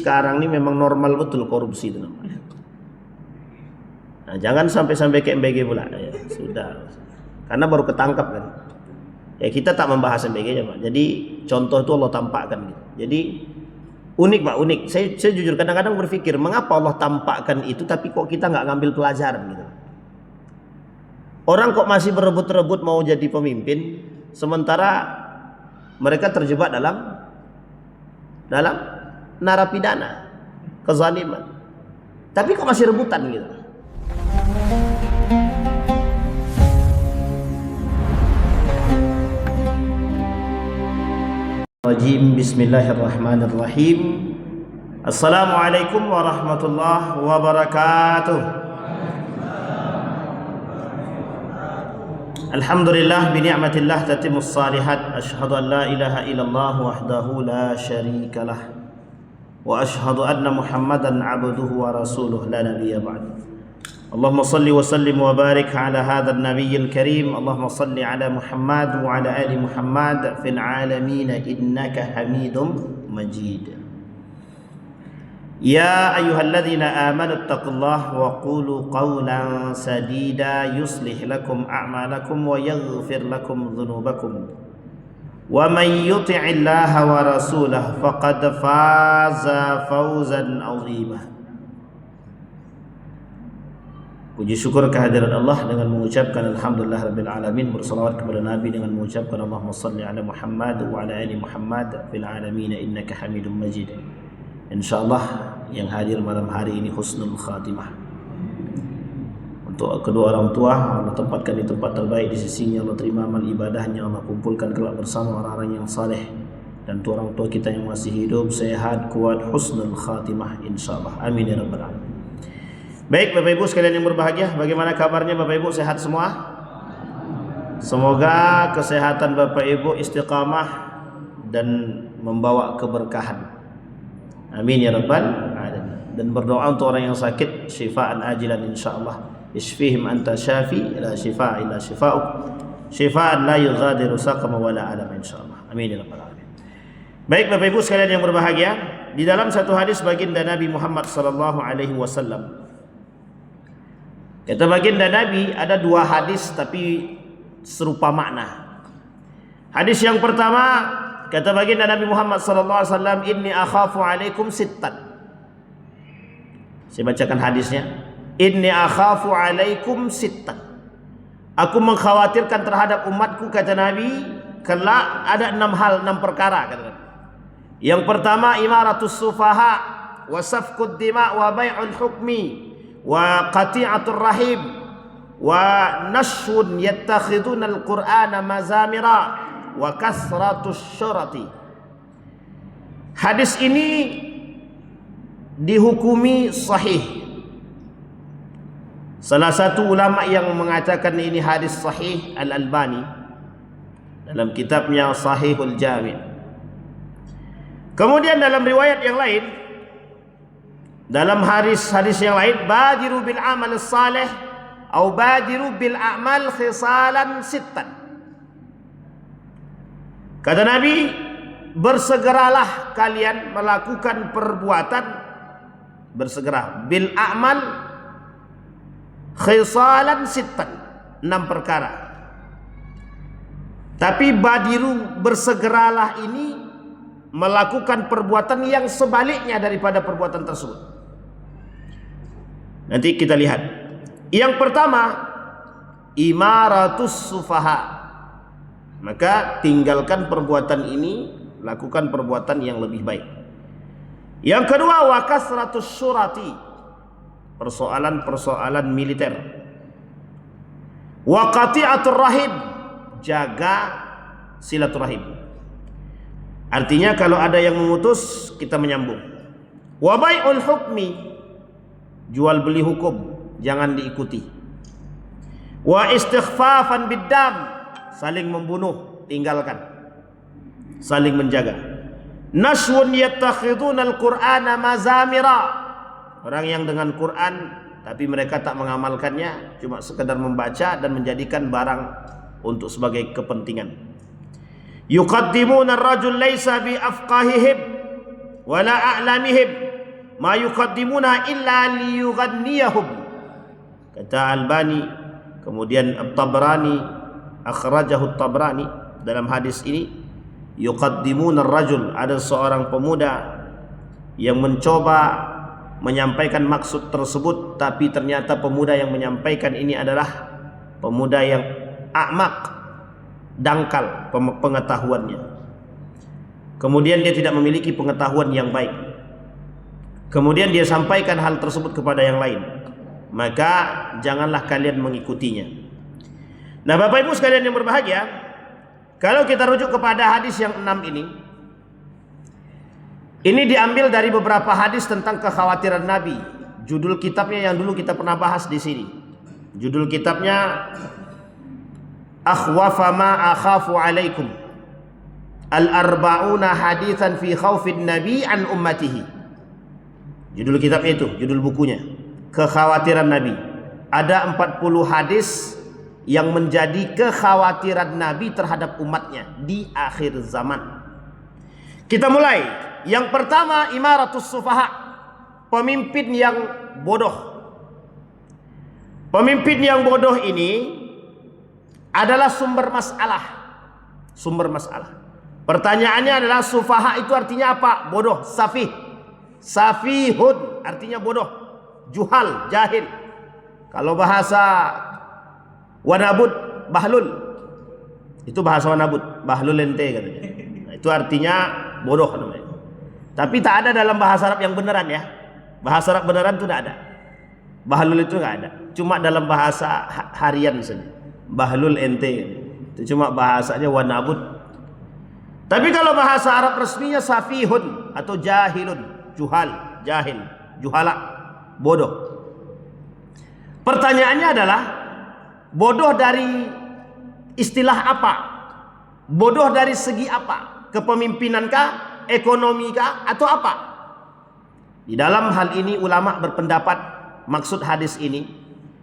sekarang ini memang normal betul korupsi itu namanya. Nah, jangan sampai ke MBG pula ya, sudah. Karena baru ketangkap kan. Ya kita tak membahas MBG-nya Pak. Jadi contoh itu Allah tampakkan gitu. Jadi unik Pak, unik. Saya jujur kadang-kadang berpikir mengapa Allah tampakkan itu tapi kok kita nggak ngambil pelajaran gitu. Orang kok masih berebut-rebut mau jadi pemimpin sementara mereka terjebak dalam narapidana, kezaliman. Tapi kok masih rebutan gitu. Bismillahirrahmanirrahim. Assalamualaikum warahmatullahi wabarakatuh. Alhamdulillah bi ni'matillah tatimmus salihat. Asyhadu an la ilaha illallah wahdahu la syarikalah wa asyhadu anna Muhammadan abduhu wa rasuluh la nabiyya ba'd. Allahumma salli wa sallim wa barik ala hadha an-nabiyyil karim. Allahumma salli ala Muhammad wa ala ali Muhammad fil alamin innaka Hamidum Majid. Ya ayyuhalladzina amanu taqullaha wa qulu qawlan sadida yuslih lakum a'malakum wa yaghfir lakum dhunubakum. Wa man yuti'illaha wa rasulahu faqad faza fawzan 'azima. Puji syukur kehadirat Allah dengan mengucapkan alhamdulillah rabbil alamin, bersalawat kepada Nabi dengan mengucapkan Allahumma salli ala Muhammad wa ala ali Muhammad fil alamin innaka Hamidum Majid. Insyaallah yang hadir malam hari ini husnul khatimah. Untuk kedua orang tua, Allah tempatkan di tempat terbaik di sisinya, Allah terima amal ibadahnya, Allah kumpulkan kelak bersama orang-orang yang saleh. Dan untuk orang tua kita yang masih hidup, sehat, kuat, husnul khatimah insyaallah. Amin ya rabbal alamin. Baik Bapak Ibu sekalian yang berbahagia, bagaimana kabarnya Bapak Ibu, sehat semua? Semoga kesehatan Bapak Ibu istiqamah dan membawa keberkahan. Amin ya rabbal alamin. Dan berdoa untuk orang yang sakit syifaan ajilan insyaallah. Isfihim anta syafi la shifaa illa shifaa'uk. Shifaan la yughadiru saqama wala alam insyaallah. Amin ya rabbal alamin. Baik Bapak Ibu sekalian yang berbahagia, di dalam satu hadis baginda Nabi Muhammad sallallahu alaihi wasallam, kata baginda Nabi, ada dua hadis tapi serupa makna. Hadis yang pertama, kata baginda Nabi Muhammad sallallahu alaihi wasallam, inni akhafu alaikum sittan. Saya bacakan hadisnya. Inni akhafu alaikum sittan. Aku mengkhawatirkan terhadap umatku, kata Nabi, kelak ada 6 hal, 6 perkara, kata Nabi. Yang pertama, imaratus sufaha wa safkud dima wa bai'ul hukmi wa qati'atur rahim wa nashun yattakhiduna al-Qur'ana mazamira wa kasratus syurati. Hadis ini dihukumi sahih. Salah satu ulama yang mengatakan ini hadis sahih, Al-Albani, dalam kitabnya Sahihul Jami'. Kemudian dalam riwayat yang lain, dalam hadis yang lain, badiru bil amal salih atau badiru bil a'mal khisalan sittan. Kata Nabi, bersegeralah kalian melakukan perbuatan, bersegera bil a'mal khisalan sittan, 6 perkara. Tapi badiru, bersegeralah ini melakukan perbuatan yang sebaliknya daripada perbuatan tersebut. Nanti kita lihat. Yang pertama, imaratus sufaha. Maka tinggalkan perbuatan ini, lakukan perbuatan yang lebih baik. Yang kedua, wa kasratus syurati. Persoalan-persoalan militer. Wa qati'atur rahim. Jaga silaturahim. Artinya kalau ada yang memutus, kita menyambung. Wa bai'ul hukmi. Jual beli hukum, jangan diikuti. Wa istighfafan biddam, saling membunuh, tinggalkan. Saling menjaga. Nashwun yattakhiduna al-Qur'ana mazamira. Orang yang dengan Quran tapi mereka tak mengamalkannya, cuma sekedar membaca dan menjadikan barang untuk sebagai kepentingan. Yuqaddimuna ar-rajul laysa bi afqahihim wala a'lamihim. ma yuqaddimuna illa liyughanniyahum. Kata Albani, kemudian At-Tabrani, akhrajahu At-Tabrani dalam hadis ini, yuqaddimuna ar-rajul, ada seorang pemuda yang mencoba menyampaikan maksud tersebut, tapi ternyata pemuda yang menyampaikan ini adalah pemuda yang a'maq, dangkal pengetahuannya. Kemudian dia tidak memiliki pengetahuan yang baik. Kemudian dia sampaikan hal tersebut kepada yang lain. Maka janganlah kalian mengikutinya. Nah, Bapak Ibu sekalian yang berbahagia, kalau kita rujuk kepada hadis yang 6 ini diambil dari beberapa hadis tentang kekhawatiran Nabi. Judul kitabnya yang dulu kita pernah bahas di sini. Judul kitabnya Akhwafa ma akhafu alaikum, Al-Arba'una hadithan fi khawfin Nabi an ummatihi. Judul kitabnya itu, judul bukunya, kekhawatiran Nabi. Ada 40 hadis yang menjadi kekhawatiran Nabi terhadap umatnya di akhir zaman. Kita mulai. Yang pertama, imaratus sufaha, pemimpin yang bodoh. Pemimpin yang bodoh ini adalah sumber masalah. Sumber masalah. Pertanyaannya adalah sufaha itu artinya apa? Bodoh, safih. Safihun artinya bodoh, juhal, jahil. Kalau bahasa wanabut, bahlul. Itu bahasa wanabut, bahlul ente katanya. Nah, itu artinya bodoh namanya. Tapi tak ada dalam bahasa Arab yang beneran ya. Bahasa Arab beneran itu tidak ada. Bahlul itu nggak ada. Cuma dalam bahasa harian saja. Bahlul ente. Itu cuma bahasanya wanabut. Tapi kalau bahasa Arab resminya safihun atau jahilun, juhal, jahil, juhala, bodoh. Pertanyaannya adalah bodoh dari istilah apa? Bodoh dari segi apa? Kepemimpinankah? Ekonomikah? Atau apa? Di dalam hal ini ulama berpendapat maksud hadis ini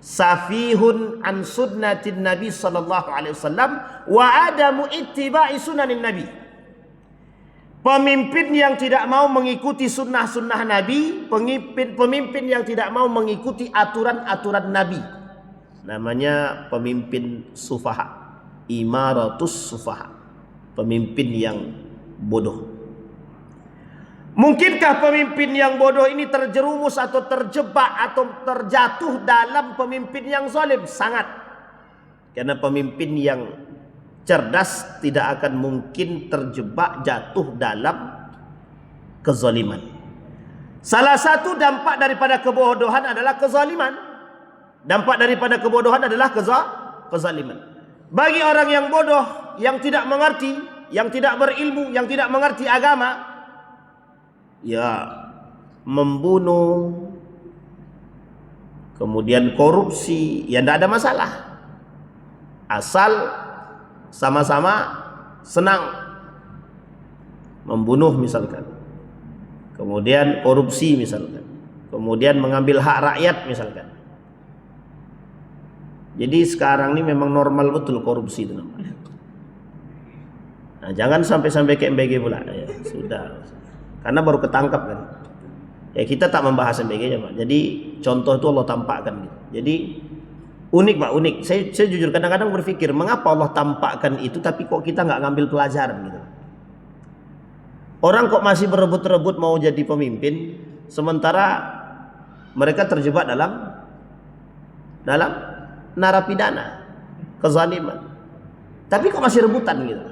safihun an sunnatin Nabi sallallahu alaihi wasallam wa adamu ittiba'i sunanin Nabi. Pemimpin yang tidak mau mengikuti sunnah-sunnah Nabi, pemimpin yang tidak mau mengikuti aturan-aturan Nabi. Namanya pemimpin sufaha, imaratus sufaha, pemimpin yang bodoh. Mungkinkah pemimpin yang bodoh ini terjerumus atau terjebak atau terjatuh dalam pemimpin yang zalim? Sangat. Karena pemimpin yang cerdas tidak akan mungkin terjebak jatuh dalam kezaliman. Salah satu dampak daripada kebodohan adalah kezaliman. Dampak daripada kebodohan adalah kezaliman. Bagi orang yang bodoh, yang tidak mengerti, yang tidak berilmu, yang tidak mengerti agama, ya membunuh, kemudian korupsi, ya tidak ada masalah. Asal sama-sama senang membunuh misalkan, kemudian korupsi misalkan, kemudian mengambil hak rakyat misalkan. Jadi sekarang ini memang normal betul korupsi itu namanya. Nah, jangan sampai ke MBG pula ya, sudah. Karena baru ketangkap kan. Ya kita tak membahas MBG-nya Pak. Jadi contoh itu Allah tampakkan gitu. Jadi unik Pak, unik. Saya jujur kadang-kadang berpikir mengapa Allah tampakkan itu tapi kok kita nggak ngambil pelajaran gitu. Orang kok masih berebut-rebut mau jadi pemimpin sementara mereka terjebak dalam narapidana, kezaliman. Tapi kok masih rebutan gitu.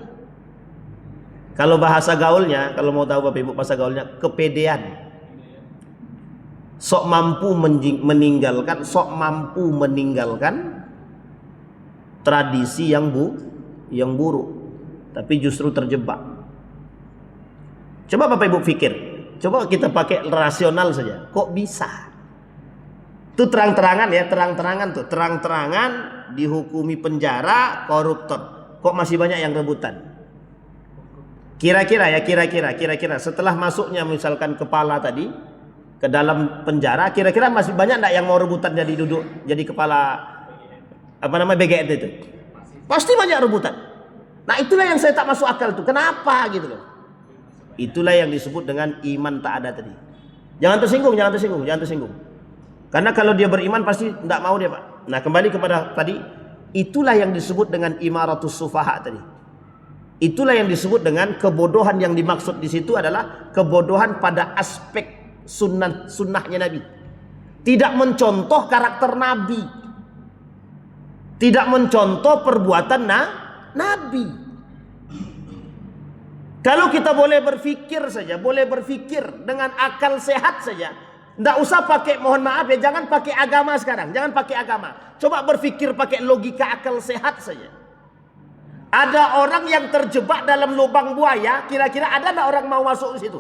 Kalau bahasa gaulnya, kalau mau tahu Bapak Ibu bahasa gaulnya, kepedean. Sok mampu meninggalkan tradisi yang buruk, tapi justru terjebak. Coba Bapak Ibu pikir, coba kita pakai rasional saja. Kok bisa? Itu terang-terangan ya, terang-terangan dihukumi penjara koruptor. Kok masih banyak yang rebutan? Kira-kira setelah masuknya misalkan kepala tadi ke dalam penjara, kira-kira masih banyak enggak yang mau rebutan jadi kepala BGN itu? Pasti banyak rebutan. Nah, itulah yang saya tak masuk akal tuh. Kenapa gitu loh? Itulah yang disebut dengan iman tak ada tadi. Jangan tersinggung, jangan tersinggung, jangan tersinggung. Karena kalau dia beriman pasti tidak mau dia, Pak. Nah, kembali kepada tadi, itulah yang disebut dengan imaratus sufaha tadi. Itulah yang disebut dengan kebodohan. Yang dimaksud di situ adalah kebodohan pada aspek sunnahnya Nabi. Tidak mencontoh karakter Nabi. Tidak mencontoh perbuatan Nabi. Kalau kita boleh berfikir saja, boleh berfikir dengan akal sehat saja, tidak usah pakai, mohon maaf ya, jangan pakai agama sekarang, jangan pakai agama. Coba berfikir pakai logika akal sehat saja. Ada orang yang terjebak dalam lubang buaya, kira-kira ada tidak orang mau masuk ke situ?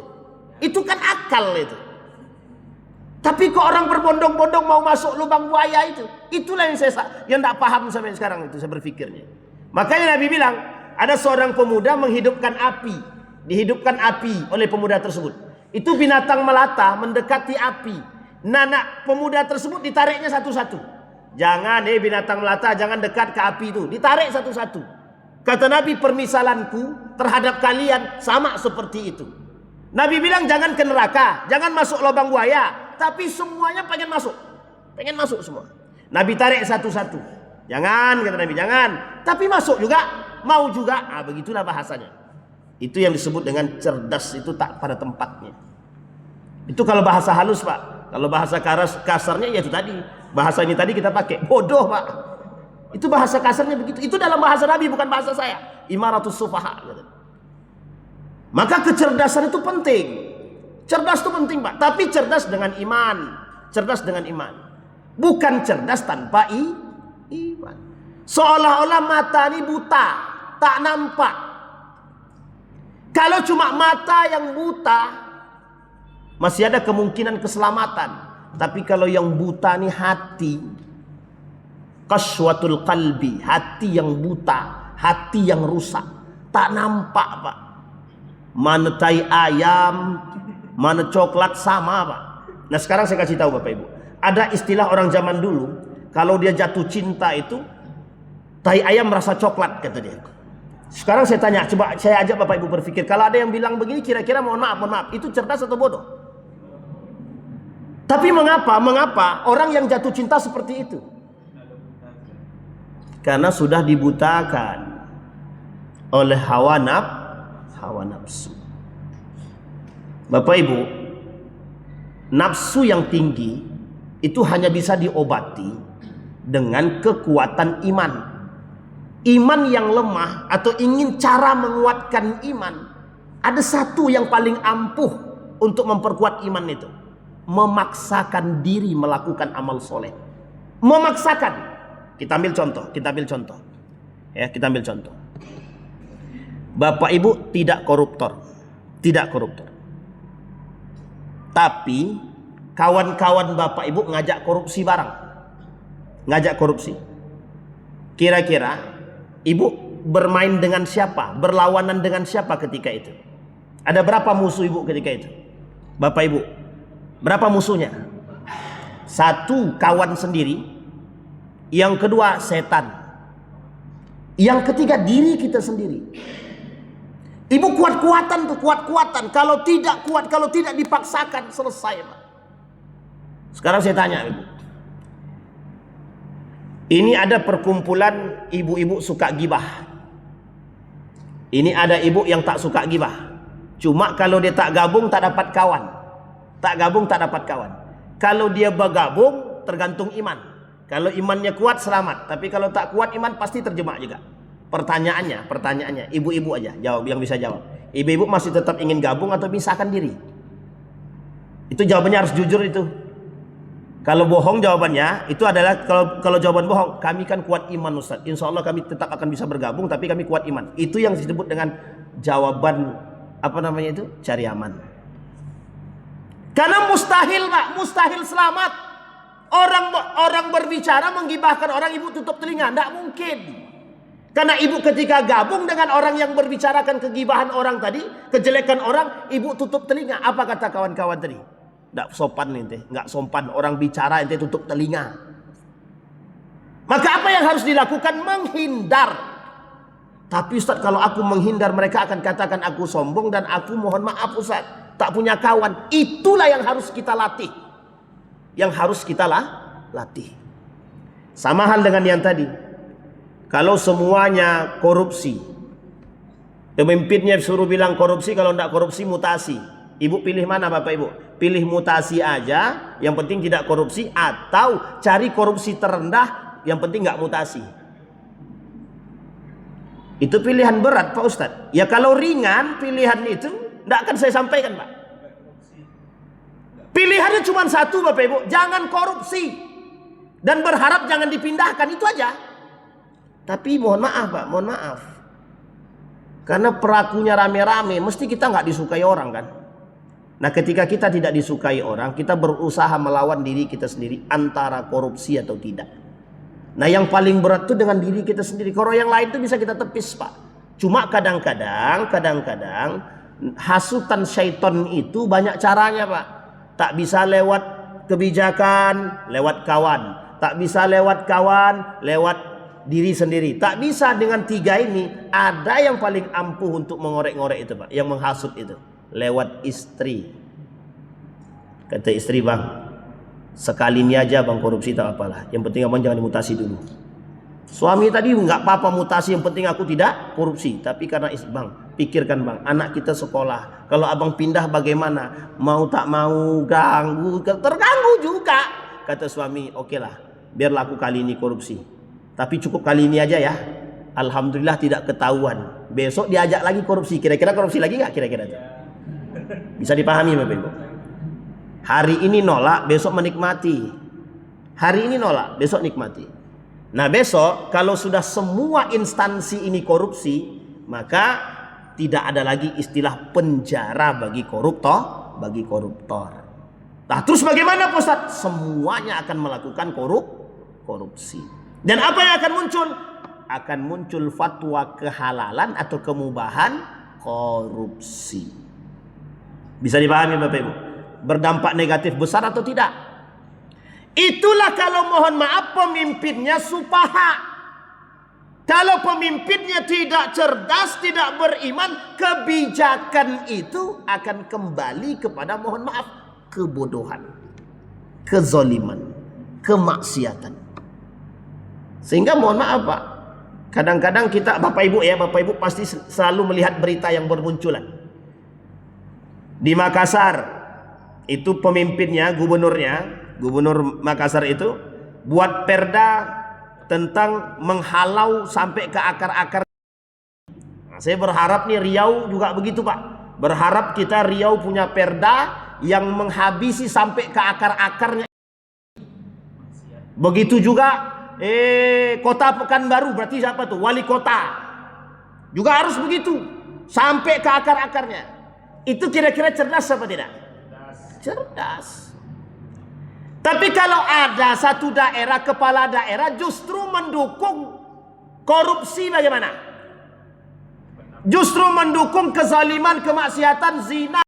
Itu kan akal itu. Tapi kok orang berbondong-bondong mau masuk lubang buaya itu? Itulah yang saya tidak paham sampai sekarang itu, saya berfikirnya. Makanya Nabi bilang, ada seorang pemuda menghidupkan api, dihidupkan api oleh pemuda tersebut. Itu binatang melata mendekati api. Anak pemuda tersebut ditariknya satu-satu. Jangan binatang melata, jangan dekat ke api itu. Ditarik satu-satu. Kata Nabi, permisalanku terhadap kalian sama seperti itu. Nabi bilang jangan ke neraka, jangan masuk lubang buaya, tapi semuanya pengen masuk. Pengen masuk semua. Nabi tarik satu-satu. Jangan, kata Nabi, jangan. Tapi masuk juga. Mau juga, begitulah bahasanya. Itu yang disebut dengan cerdas, itu tak pada tempatnya. Itu kalau bahasa halus, Pak. Kalau bahasa kasarnya ya itu tadi. Bahasa ini tadi kita pakai bodoh, Pak. Itu bahasa kasarnya begitu. Itu dalam bahasa Nabi, bukan bahasa saya. Imaratus sufaha. Maka kecerdasan itu penting. Cerdas itu penting, Pak. Tapi cerdas dengan iman. Cerdas dengan iman. Bukan cerdas tanpa iman. Seolah-olah mata ini buta, tak nampak. Kalau cuma mata yang buta, masih ada kemungkinan keselamatan. Tapi kalau yang buta ini hati, qaswatul qalbi, hati yang buta, hati yang rusak, tak nampak, Pak. Mana tai ayam, mana coklat sama, Pak. Nah, sekarang saya kasih tahu Bapak Ibu. Ada istilah orang zaman dulu, kalau dia jatuh cinta itu tai ayam merasa coklat, kata dia. Sekarang saya tanya, coba saya ajak Bapak Ibu berpikir, kalau ada yang bilang begini, kira-kira mohon maaf, itu cerdas atau bodoh? Tapi mengapa orang yang jatuh cinta seperti itu? Karena sudah dibutakan oleh hawa nafsu. Bapak Ibu, nafsu yang tinggi itu hanya bisa diobati dengan kekuatan iman. Iman yang lemah atau ingin cara menguatkan iman, ada satu yang paling ampuh untuk memperkuat iman itu: memaksakan diri melakukan amal soleh. Memaksakan. Kita ambil contoh. Ya, kita ambil contoh. Bapak Ibu tidak koruptor. Tapi kawan-kawan Bapak Ibu ngajak korupsi barang. Ngajak korupsi. Kira-kira Ibu bermain dengan siapa? Berlawanan dengan siapa ketika itu? Ada berapa musuh Ibu ketika itu? Bapak Ibu, berapa musuhnya? Satu, kawan sendiri. Yang kedua, setan. Yang ketiga, diri kita sendiri. Ibu kuat-kuatan. Kalau tidak kuat, kalau tidak dipaksakan, selesai, Pak. Sekarang saya tanya, Ibu. Ini ada perkumpulan ibu-ibu suka gibah. Ini ada ibu yang tak suka gibah. Cuma kalau dia tak gabung, tak dapat kawan. Kalau dia bergabung, tergantung iman. Kalau imannya kuat, selamat. Tapi kalau tak kuat iman, pasti terjebak juga. Pertanyaannya, ibu-ibu aja jawab, yang bisa jawab. Ibu-ibu masih tetap ingin gabung atau pisahkan diri? Itu jawabannya harus jujur itu. Kalau bohong jawabannya itu adalah, kalau jawaban bohong, kami kan kuat iman Ustaz, insya Allah kami tetap akan bisa bergabung, tapi kami kuat iman. Itu yang disebut dengan jawaban cari aman. Karena mustahil, Pak, mustahil selamat. Orang berbicara menggibahkan orang, ibu tutup telinga, tidak mungkin. Karena ibu ketika gabung dengan orang yang berbicarakan kegibahan orang tadi, kejelekan orang, ibu tutup telinga. Apa kata kawan-kawan tadi? Nggak sopan ente, nggak sopan orang bicara ente tutup telinga. Maka apa yang harus dilakukan? Menghindar. Tapi Ustaz, kalau aku menghindar mereka akan katakan aku sombong dan aku mohon maaf Ustaz, tak punya kawan. Itulah yang harus kita latih. Yang harus kita latih. Sama hal dengan yang tadi. Kalau semuanya korupsi, pemimpinnya suruh bilang korupsi, kalau tidak korupsi mutasi. Ibu pilih mana Bapak Ibu? Pilih mutasi aja, yang penting tidak korupsi, atau cari korupsi terendah, yang penting nggak mutasi. Itu pilihan berat Pak Ustadz. Ya kalau ringan pilihan itu tidak akan saya sampaikan Pak. Pilihannya cuma satu Bapak Ibu, jangan korupsi dan berharap jangan dipindahkan, itu aja. Tapi mohon maaf Pak, mohon maaf. Karena pelakunya rame-rame, mesti kita nggak disukai orang kan. Nah ketika kita tidak disukai orang, kita berusaha melawan diri kita sendiri antara korupsi atau tidak. Nah yang paling berat itu dengan diri kita sendiri. Kalau yang lain itu bisa kita tepis Pak. Cuma kadang-kadang hasutan syaitan itu banyak caranya Pak. Tak bisa lewat kebijakan, lewat kawan. Tak bisa lewat kawan, lewat diri sendiri. Tak bisa dengan tiga ini. Ada yang paling ampuh untuk mengorek-ngorek itu Pak, yang menghasut itu. Lewat istri. Kata istri, bang, sekali ini aja bang korupsi tak apalah, yang penting abang jangan dimutasi dulu. Suami tadi nggak apa-apa mutasi, yang penting aku tidak korupsi. Tapi karena istri, bang, pikirkan bang, anak kita sekolah, kalau abang pindah bagaimana? Mau tak mau ganggu, terganggu juga. Kata suami, oke lah, biarlah aku kali ini korupsi, tapi cukup kali ini aja ya. Alhamdulillah tidak ketahuan. Besok diajak lagi korupsi, kira-kira korupsi lagi nggak kira-kira? Bisa dipahami Bapak Ibu? Hari ini nolak, besok menikmati. Hari ini nolak, besok nikmati. Nah besok kalau sudah semua instansi ini korupsi, maka tidak ada lagi istilah penjara bagi koruptor. Nah terus bagaimana Pak Ustadz? Semuanya akan melakukan korupsi. Dan apa yang akan muncul? Akan muncul fatwa kehalalan atau kemubahan korupsi. Bisa dipahami Bapak Ibu? Berdampak negatif besar atau tidak? Itulah kalau mohon maaf pemimpinnya supaha. Kalau pemimpinnya tidak cerdas, tidak beriman, kebijakan itu akan kembali kepada mohon maaf kebodohan, kezaliman, kemaksiatan. Sehingga mohon maaf Pak, kadang-kadang kita Bapak Ibu pasti selalu melihat berita yang bermunculan. Di Makassar itu pemimpinnya, gubernur Makassar itu buat perda tentang menghalau sampai ke akar-akar. Nah, saya berharap nih Riau juga begitu Pak. Berharap kita Riau punya perda yang menghabisi sampai ke akar-akarnya. Begitu juga Kota Pekanbaru, berarti siapa tuh? Wali kota juga harus begitu sampai ke akar-akarnya. Itu kira-kira cerdas apa tidak? Cerdas. Tapi kalau ada satu daerah, kepala daerah justru mendukung korupsi, bagaimana? Justru mendukung kezaliman, kemaksiatan, zina,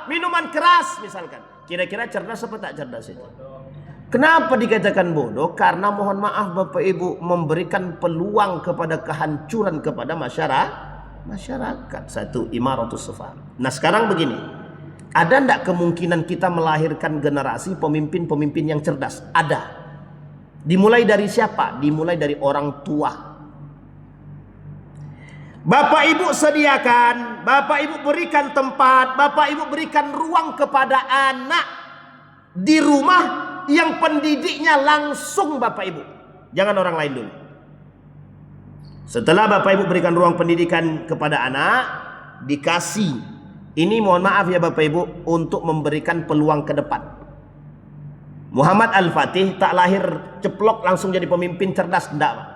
minuman keras misalkan. Kira-kira cerdas apa tak cerdas itu? Kenapa dikatakan bodoh? Karena mohon maaf Bapak Ibu memberikan peluang kepada kehancuran kepada masyarakat. Satu, imaratus sufah. Nah sekarang begini, ada tidak kemungkinan kita melahirkan generasi pemimpin-pemimpin yang cerdas? Ada. Dimulai dari siapa? Dimulai dari orang tua. Bapak Ibu sediakan, Bapak Ibu berikan tempat, Bapak Ibu berikan ruang kepada anak di rumah yang pendidiknya langsung Bapak Ibu, jangan orang lain dulu. Setelah Bapak Ibu berikan ruang pendidikan kepada anak, dikasih, ini mohon maaf ya Bapak Ibu, untuk memberikan peluang ke depan. Muhammad Al-Fatih tak lahir ceplok langsung jadi pemimpin cerdas, tidak Pak.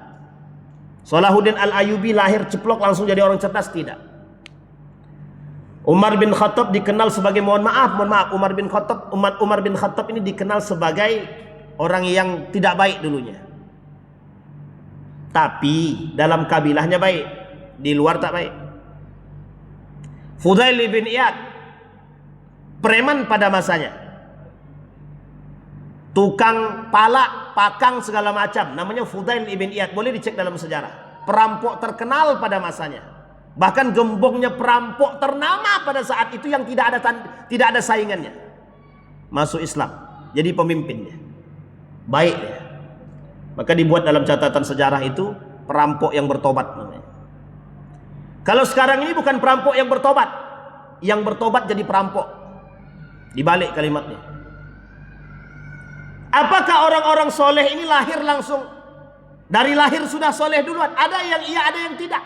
Salahuddin Al-Ayyubi lahir ceplok langsung jadi orang cerdas, tidak. Umar bin Khattab dikenal sebagai, mohon maaf, Umar bin Khattab ini dikenal sebagai orang yang tidak baik dulunya. Tapi dalam kabilahnya baik, di luar tak baik. Fudail bin Iyad, preman pada masanya, tukang palak, pakang segala macam, namanya Fudail bin Iyad, boleh dicek dalam sejarah. Perampok terkenal pada masanya. Bahkan gembongnya perampok ternama pada saat itu yang tidak ada saingannya. Masuk Islam, jadi pemimpinnya. Baik ya. Maka dibuat dalam catatan sejarah itu perampok yang bertobat namanya. Kalau sekarang ini bukan perampok yang bertobat jadi perampok. Dibalik kalimatnya. Apakah orang-orang soleh ini lahir langsung? Dari lahir sudah soleh duluan? Ada yang iya, ada yang tidak.